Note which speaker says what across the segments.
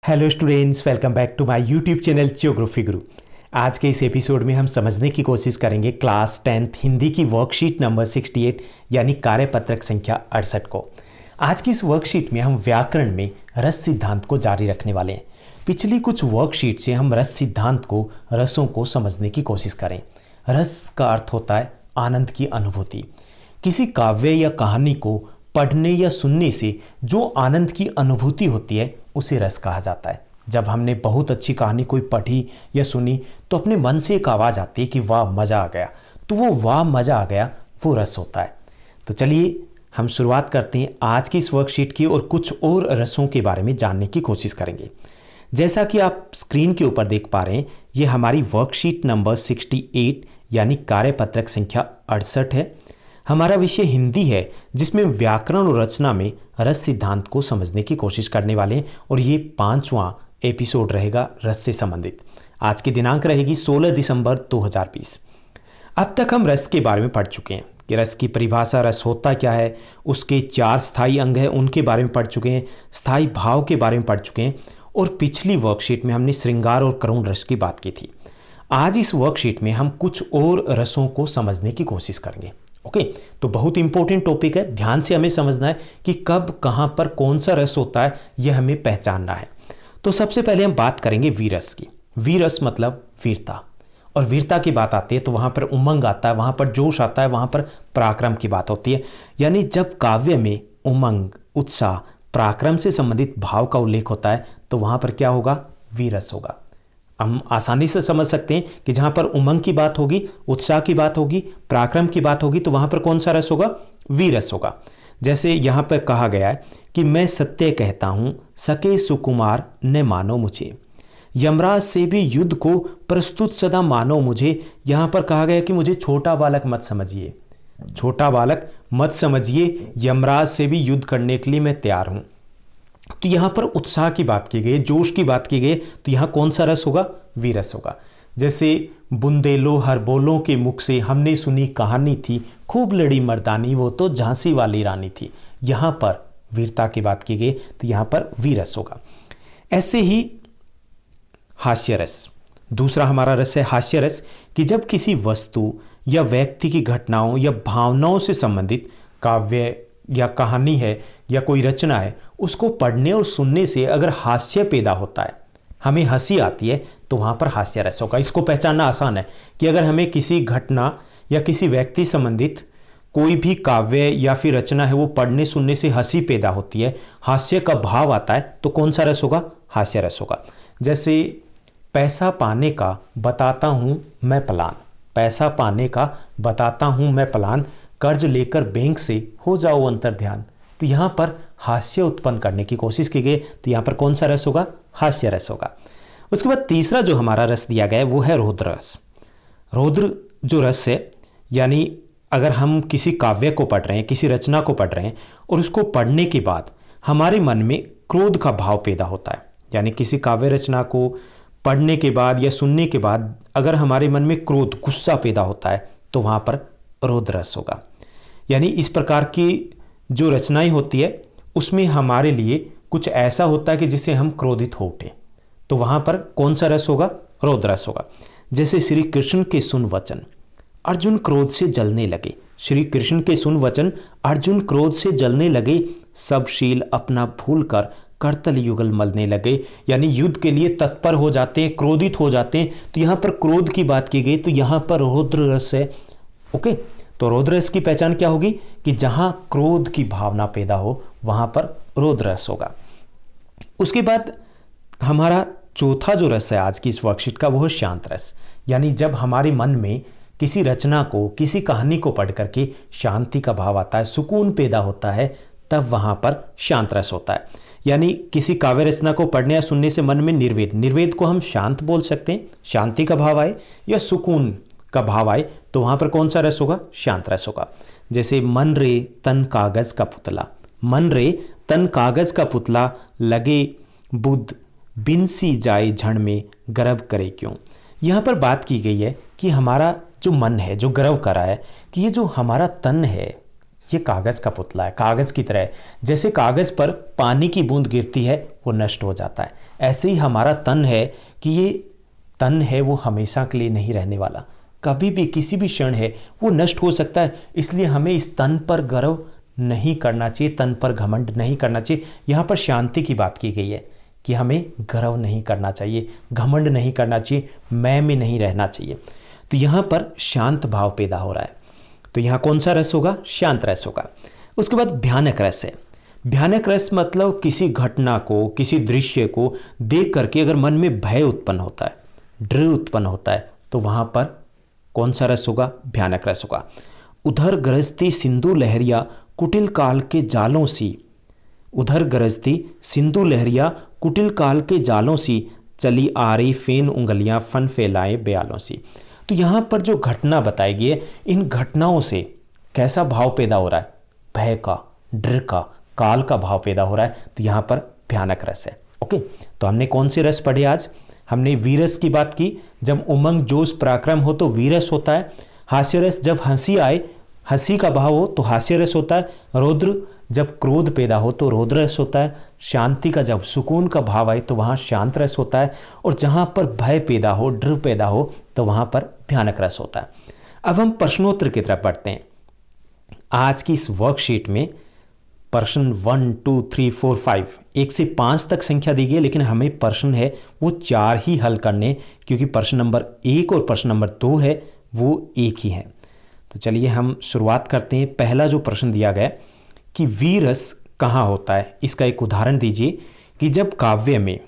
Speaker 1: Hello students, welcome back to my YouTube channel geography Guru. आज के इस एपिसोड में हम समझने की कोशिश करेंगे क्लास 10th हिंदी की वर्कशीट नंबर 68 यानी कार्यपत्रक संख्या 68 को। आज की इस वर्कशीट में हम व्याकरण में रस सिद्धांत को जारी रखने वाले हैं। पिछली कुछ वर्कशीट से हम रस सिद्धांत को, रसों को समझने की कोशिश करें। रस का अर्थ होता है आनंद की अनुभूति। किसी काव्य या कहानी को पढ़ने या सुनने से जो आनंद की अनुभूति होती है उसे रस कहा जाता है। जब हमने बहुत अच्छी कहानी कोई पढ़ी या सुनी तो अपने मन से एक आवाज़ आती है कि वाह मज़ा आ गया, तो वो वाह मज़ा आ गया वो रस होता है। तो चलिए हम शुरुआत करते हैं आज की इस वर्कशीट की और कुछ और रसों के बारे में जानने की कोशिश करेंगे। जैसा कि आप स्क्रीन के ऊपर देख पा रहे हैं, ये हमारी वर्कशीट नंबर 68 यानी कार्यपत्रक संख्या 68 है। हमारा विषय हिंदी है जिसमें व्याकरण और रचना में रस सिद्धांत को समझने की कोशिश करने वाले हैं और ये 5वां एपिसोड रहेगा रस से संबंधित। आज की दिनांक रहेगी 16 दिसंबर 2020। अब तक हम रस के बारे में पढ़ चुके हैं कि रस की परिभाषा, रस होता क्या है, उसके 4 स्थायी अंग हैं उनके बारे में पढ़ चुके हैं, स्थायी भाव के बारे में पढ़ चुके हैं और पिछली वर्कशीट में हमने श्रृंगार और करुण रस की बात की थी। आज इस वर्कशीट में हम कुछ और रसों को समझने की कोशिश करेंगे। ओके, तो बहुत इंपॉर्टेंट टॉपिक है, ध्यान से हमें समझना है कि कब कहाँ पर कौन सा रस होता है यह हमें पहचानना है। तो सबसे पहले हम बात करेंगे वीरस की। वीरस मतलब वीरता, और वीरता की बात आती है तो वहाँ पर उमंग आता है, वहाँ पर जोश आता है, वहाँ पर पराक्रम की बात होती है। यानी जब काव्य में उमंग, उत्साह, पराक्रम से संबंधित भाव का उल्लेख होता है तो वहाँ पर क्या होगा? वीरस होगा। हम आसानी से समझ सकते हैं कि जहाँ पर उमंग की बात होगी, उत्साह की बात होगी, पराक्रम की बात होगी तो वहाँ पर कौन सा रस होगा? वीरस होगा। जैसे यहाँ पर कहा गया है कि मैं सत्य कहता हूँ, सके सुकुमार न मानो मुझे, यमराज से भी युद्ध को प्रस्तुत सदा मानो मुझे। यहाँ पर कहा गया कि मुझे छोटा बालक मत समझिए, छोटा बालक मत समझिए, यमराज से भी युद्ध करने के लिए मैं तैयार हूँ। तो यहाँ पर उत्साह की बात की गई, जोश की बात की गई, तो यहाँ कौन सा रस होगा? वीरस होगा। जैसे बुंदेलो हर बोलों के मुख से हमने सुनी कहानी थी, खूब लड़ी मर्दानी वो तो झांसी वाली रानी थी। यहाँ पर वीरता की बात की गई तो यहाँ पर वीरस होगा। ऐसे ही हास्य रस, दूसरा हमारा रस है हास्य रस, कि जब किसी वस्तु या व्यक्ति की घटनाओं या भावनाओं से संबंधित काव्य या कहानी है या कोई रचना है, उसको पढ़ने और सुनने से अगर हास्य पैदा होता है, हमें हंसी आती है, तो वहाँ पर हास्य रस होगा। इसको पहचानना आसान है कि अगर हमें किसी घटना या किसी व्यक्ति संबंधित कोई भी काव्य या फिर रचना है वो पढ़ने सुनने से हंसी पैदा होती है, हास्य का भाव आता है, तो कौन सा रस होगा? हास्य रस होगा। जैसे पैसा पाने का बताता हूँ मैं प्लान, पैसा पाने का बताता हूँ मैं प्लान, कर्ज लेकर बैंक से हो जाओ अंतर्ध्यान। तो यहाँ पर हास्य उत्पन्न करने की कोशिश की गई, तो यहाँ पर कौन सा रस होगा? हास्य रस होगा। उसके बाद तीसरा जो हमारा रस दिया गया है वो है रौद्र रस। रौद्र जो रस है, यानी अगर हम किसी काव्य को पढ़ रहे हैं, किसी रचना को पढ़ रहे हैं और उसको पढ़ने के बाद हमारे मन में क्रोध का भाव पैदा होता है, यानी किसी काव्य रचना को पढ़ने के बाद या सुनने के बाद अगर हमारे मन में क्रोध, गुस्सा पैदा होता है तो वहाँ पर रौद्र रस होगा। यानी इस प्रकार की जो रचनाएं होती है उसमें हमारे लिए कुछ ऐसा होता है कि जिससे हम क्रोधित हो उठे, तो वहाँ पर कौन सा रस होगा? रौद्र रस होगा। जैसे श्री कृष्ण के सुन वचन, अर्जुन क्रोध से जलने लगे। श्री कृष्ण के सुन वचन, अर्जुन क्रोध से जलने लगे, सब शील अपना भूल कर करतल युगल मलने लगे। यानी युद्ध के लिए तत्पर हो जाते हैं, क्रोधित हो जाते हैं, तो यहाँ पर क्रोध की बात की गई, तो यहाँ पर रौद्र रस है। ओके, तो रौद्र रस की पहचान क्या होगी? कि जहाँ क्रोध की भावना पैदा हो वहाँ पर रौद्र रस होगा। उसके बाद हमारा चौथा जो रस है आज की इस वर्कशीट का वो है शांत रस। यानी जब हमारे मन में किसी रचना को, किसी कहानी को पढ़ करके शांति का भाव आता है, सुकून पैदा होता है, तब वहाँ पर शांत रस होता है। यानी किसी काव्य रचना को पढ़ने या सुनने से मन में निर्वेद, निर्वेद को हम शांत बोल सकते हैं, शांति का भाव आए या सुकून का भाव आए, तो वहाँ पर कौन सा रस होगा? शांत रस होगा। जैसे मन रे तन कागज का पुतला, मन रे तन कागज का पुतला, लगे बुद्ध बिनसी जाए झण में गर्व करे क्यों। यहाँ पर बात की गई है कि हमारा जो मन है, जो गर्व कर रहा है कि ये जो हमारा तन है, ये कागज़ का पुतला है, कागज़ की तरह है। जैसे कागज़ पर पानी की बूंद गिरती है वो नष्ट हो जाता है, ऐसे ही हमारा तन है कि ये तन है वो हमेशा के लिए नहीं रहने वाला, कभी भी किसी भी क्षण है वो नष्ट हो सकता है। इसलिए हमें इस तन पर गर्व नहीं करना चाहिए, तन पर घमंड नहीं करना चाहिए। यहाँ पर शांति की बात की गई है कि हमें गर्व नहीं करना चाहिए, घमंड नहीं करना चाहिए, मैं में नहीं रहना चाहिए। तो यहाँ पर शांत भाव पैदा हो रहा है। तो यहाँ कौन सा रस होगा? शांत रस होगा। उसके बाद भयानक रस है। भयानक रस मतलब किसी घटना को, किसी दृश्य को देख करके अगर मन में भय उत्पन्न होता है, डर उत्पन्न होता है, तो वहाँ पर कौन सा रस होगा? भयानक रस होगा। उधर गरजती सिंधु लहरिया कुटिल काल के जालों सी, उधर गरजती सिंधु लहरिया कुटिल काल के जालों सी, चली आ रही फेन उंगलियां फन फैलाए ब्यालों सी। तो यहाँ पर जो घटना बताई गई है, इन घटनाओं से कैसा भाव पैदा हो रहा है? भय का, डर का, काल का भाव पैदा हो रहा है। तो यहाँ पर भयानक रस है। ओके, तो हमने कौन से रस पढ़े आज? हमने वीरस की बात की, जब उमंग जोश पराक्रम हो तो वीरस होता है। हास्य रस जब हंसी आए, हंसी का भाव हो तो हास्य रस होता है। रौद्र जब क्रोध पैदा हो तो रौद्र रस होता है। शांति का जब सुकून का भाव आए तो वहाँ शांत रस होता है। और जहाँ पर भय पैदा हो, डर पैदा हो, तो वहाँ पर भयानक रस होता है। अब हम प्रश्नोत्तर की तरफ बढ़ते हैं। आज की इस वर्कशीट में प्रश्न 1, 2, 3, 4, 5 1 से 5 तक संख्या दी गई है, लेकिन हमें प्रश्न है वो 4 ही हल करने, क्योंकि प्रश्न नंबर 1 और प्रश्न नंबर 2 है वो एक ही है। तो चलिए हम शुरुआत करते हैं। पहला जो प्रश्न दिया गया कि वीरस कहाँ होता है, इसका एक उदाहरण दीजिए कि जब काव्य में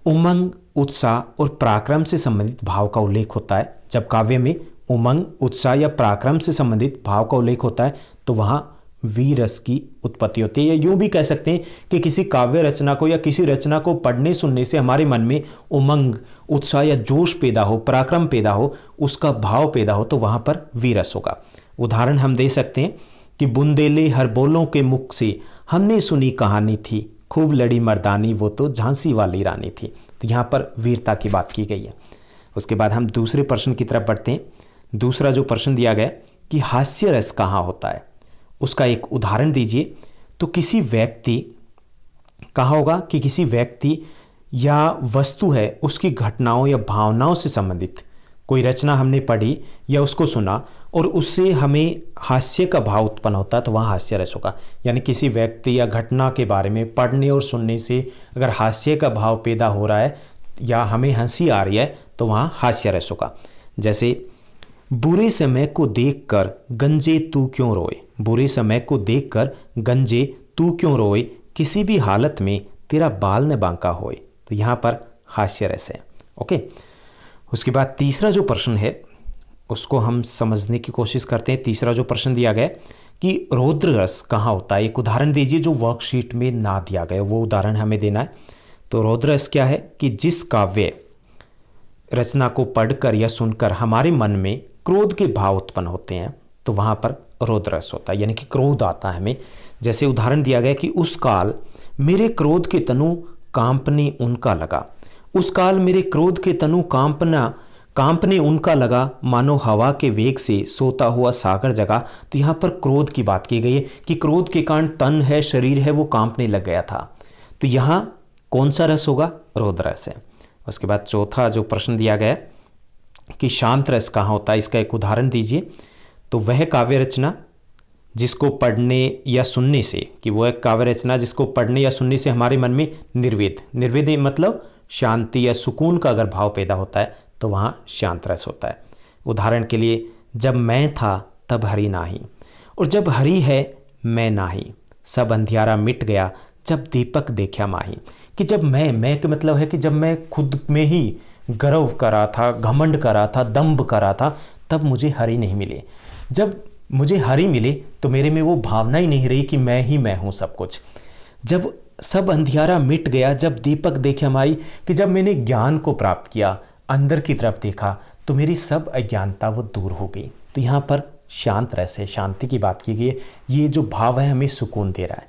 Speaker 1: उमंग, उत्साह और पराक्रम से संबंधित भाव का उल्लेख होता है, जब काव्य में उमंग, उत्साह या पराक्रम से संबंधित भाव का उल्लेख होता है तो वहाँ वीरस की उत्पत्ति होती है। या यूँ भी कह सकते हैं कि किसी काव्य रचना को या किसी रचना को पढ़ने सुनने से हमारे मन में उमंग, उत्साह या जोश पैदा हो, पराक्रम पैदा हो, उसका भाव पैदा हो, तो वहाँ पर वीरस होगा। उदाहरण हम दे सकते हैं कि बुंदेले हर बोलों के मुख से हमने सुनी कहानी थी, खूब लड़ी मर्दानी वो तो झांसी वाली रानी थी। तो यहाँ पर वीरता की बात की गई है। उसके बाद हम दूसरे प्रश्न की तरफ बढ़ते हैं। दूसरा जो प्रश्न दिया गया कि हास्य रस कहाँ होता है, उसका एक उदाहरण दीजिए। तो किसी व्यक्ति, कहाँ होगा कि किसी व्यक्ति या वस्तु है उसकी घटनाओं या भावनाओं से संबंधित कोई रचना हमने पढ़ी या उसको सुना और उससे हमें हास्य का भाव उत्पन्न होता है, तो वहाँ हास्य रस होगा। यानी किसी व्यक्ति या घटना के बारे में पढ़ने और सुनने से अगर हास्य का भाव पैदा हो रहा है या हमें हंसी आ रही है तो वहाँ हास्य रस होगा। जैसे बुरे समय को देखकर गंजे तू क्यों रोए, बुरे समय को देखकर गंजे तू क्यों रोए, किसी भी हालत में तेरा बाल न बांका होए। तो यहाँ पर हास्य रस है। ओके, उसके बाद तीसरा जो प्रश्न है उसको हम समझने की कोशिश करते हैं। तीसरा जो प्रश्न दिया गया कि रौद्र रस कहाँ होता है, एक उदाहरण दीजिए जो वर्कशीट में ना दिया गया, वो उदाहरण हमें देना है। तो रौद्र रस क्या है कि जिस काव्य रचना को पढ़कर या सुनकर हमारे मन में क्रोध के भाव उत्पन्न होते हैं तो वहाँ पर रौद्र रस होता है, यानी कि क्रोध आता है हमें। जैसे उदाहरण दिया गया कि उस काल मेरे क्रोध के तनु कांपने उनका लगा, उस काल मेरे क्रोध के तनु कांपने उनका लगा, मानो हवा के वेग से सोता हुआ सागर जगा। तो यहाँ पर क्रोध की बात की गई है कि क्रोध के कारण तन है, शरीर है, वो कांपने लग गया था। तो यहाँ कौन सा रस होगा? रौद्र रस है। उसके बाद चौथा जो प्रश्न दिया गया कि शांत रस कहाँ होता है, इसका एक उदाहरण दीजिए। तो वह काव्य रचना जिसको पढ़ने या सुनने से, कि वो एक काव्य रचना जिसको पढ़ने या सुनने से हमारे मन में निर्वेद मतलब शांति या सुकून का अगर भाव पैदा होता है तो वहाँ शांत रस होता है। उदाहरण के लिए जब मैं था तब हरि नाही, और जब हरि है मैं नाही, सब अंधियारा मिट गया जब दीपक देखा माही। कि जब मैं का मतलब है कि जब मैं खुद में ही गर्व करा था, घमंड करा था, दंभ करा था, तब मुझे हरि नहीं मिले। जब मुझे हरि मिले तो मेरे में वो भावना ही नहीं रही कि मैं ही मैं हूँ सब कुछ। जब सब अंधियारा मिट गया, जब दीपक देखा माई, कि जब मैंने ज्ञान को प्राप्त किया, अंदर की तरफ देखा, तो मेरी सब अज्ञानता वो दूर हो गई। तो यहाँ पर शांत रस है, शांति की बात की गई है। ये जो भाव है हमें सुकून दे रहा है।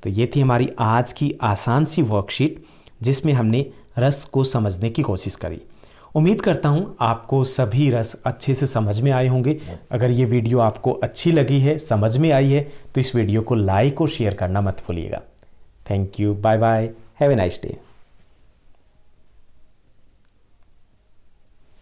Speaker 1: तो ये थी हमारी आज की आसान सी वर्कशीट जिसमें हमने रस को समझने की कोशिश करी। उम्मीद करता हूँ आपको सभी रस अच्छे से समझ में आए होंगे। अगर ये वीडियो आपको अच्छी लगी है, समझ में आई है, तो इस वीडियो को लाइक और शेयर करना मत भूलिएगा। Thank you, bye bye, have a nice day.